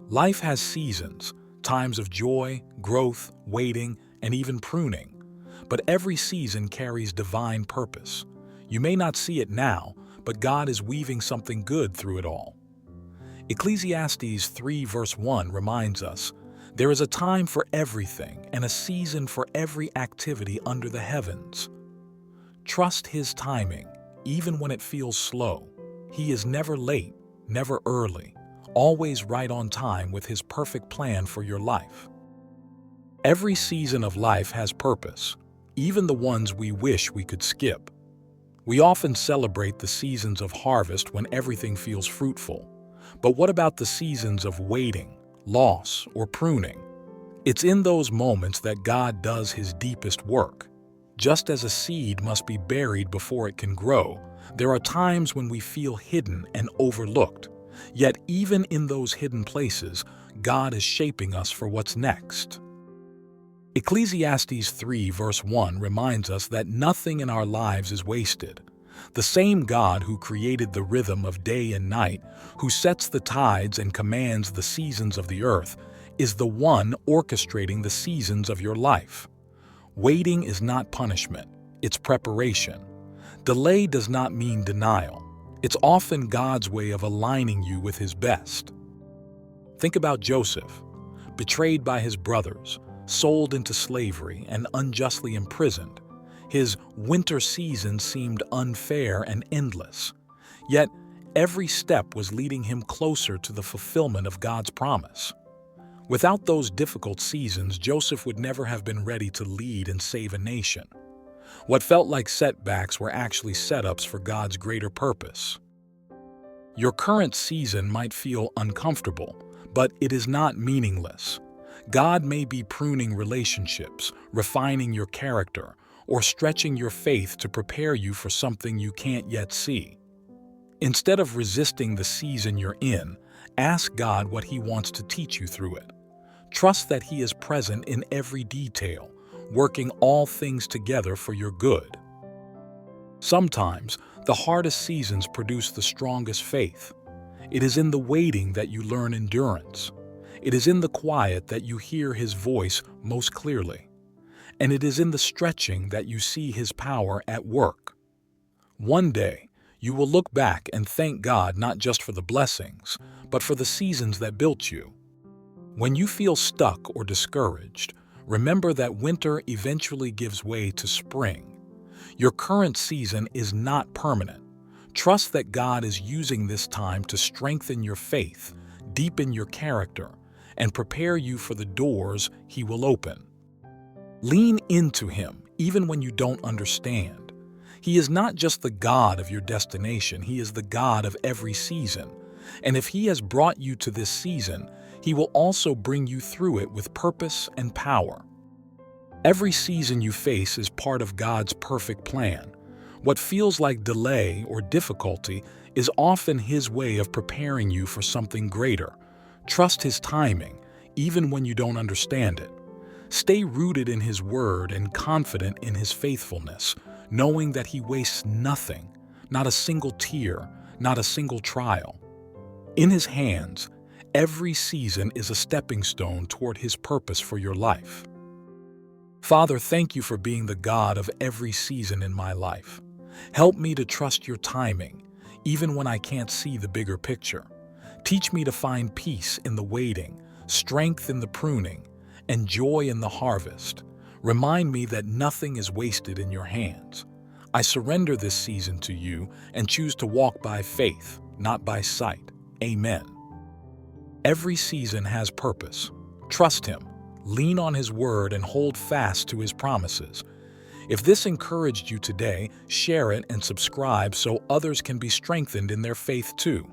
Life has seasons, times of joy, growth, waiting, and even pruning. But every season carries divine purpose. You may not see it now, but God is weaving something good through it all. Ecclesiastes 3 verse 1 reminds us, "There is a time for everything and a season for every activity under the heavens." Trust His timing, even when it feels slow. He is never late, never early, always right on time with His perfect plan for your life. Every season of life has purpose, even the ones we wish we could skip. We often celebrate the seasons of harvest when everything feels fruitful. But what about the seasons of waiting, loss, or pruning? It's in those moments that God does His deepest work. Just as a seed must be buried before it can grow, there are times when we feel hidden and overlooked. Yet even in those hidden places, God is shaping us for what's next. Ecclesiastes 3 verse 1 reminds us that nothing in our lives is wasted. The same God who created the rhythm of day and night, who sets the tides and commands the seasons of the earth, is the one orchestrating the seasons of your life. Waiting is not punishment, it's preparation. Delay does not mean denial. It's often God's way of aligning you with His best. Think about Joseph, betrayed by his brothers, sold into slavery, and unjustly imprisoned. His winter season seemed unfair and endless. Yet, every step was leading him closer to the fulfillment of God's promise. Without those difficult seasons, Joseph would never have been ready to lead and save a nation. What felt like setbacks were actually setups for God's greater purpose. Your current season might feel uncomfortable, but it is not meaningless. God may be pruning relationships, refining your character, or stretching your faith to prepare you for something you can't yet see. Instead of resisting the season you're in, ask God what He wants to teach you through it. Trust that He is present in every detail, working all things together for your good. Sometimes, the hardest seasons produce the strongest faith. It is in the waiting that you learn endurance. It is in the quiet that you hear His voice most clearly. And it is in the stretching that you see His power at work. One day, you will look back and thank God not just for the blessings, but for the seasons that built you. When you feel stuck or discouraged, remember that winter eventually gives way to spring. Your current season is not permanent. Trust that God is using this time to strengthen your faith, deepen your character, and prepare you for the doors He will open. Lean into Him even when you don't understand. He is not just the God of your destination, He is the God of every season. And if He has brought you to this season, He will also bring you through it with purpose and power. Every season you face is part of God's perfect plan. What feels like delay or difficulty is often His way of preparing you for something greater. Trust His timing, even when you don't understand it. Stay rooted in His word and confident in His faithfulness, knowing that He wastes nothing, not a single tear, not a single trial. In His hands, every season is a stepping stone toward His purpose for your life. Father, thank You for being the God of every season in my life. Help me to trust Your timing, even when I can't see the bigger picture. Teach me to find peace in the waiting, strength in the pruning, and joy in the harvest. Remind me that nothing is wasted in Your hands. I surrender this season to You and choose to walk by faith, not by sight. Amen. Every season has purpose. Trust Him, lean on His word, and hold fast to His promises. If this encouraged you today, share it and subscribe so others can be strengthened in their faith too.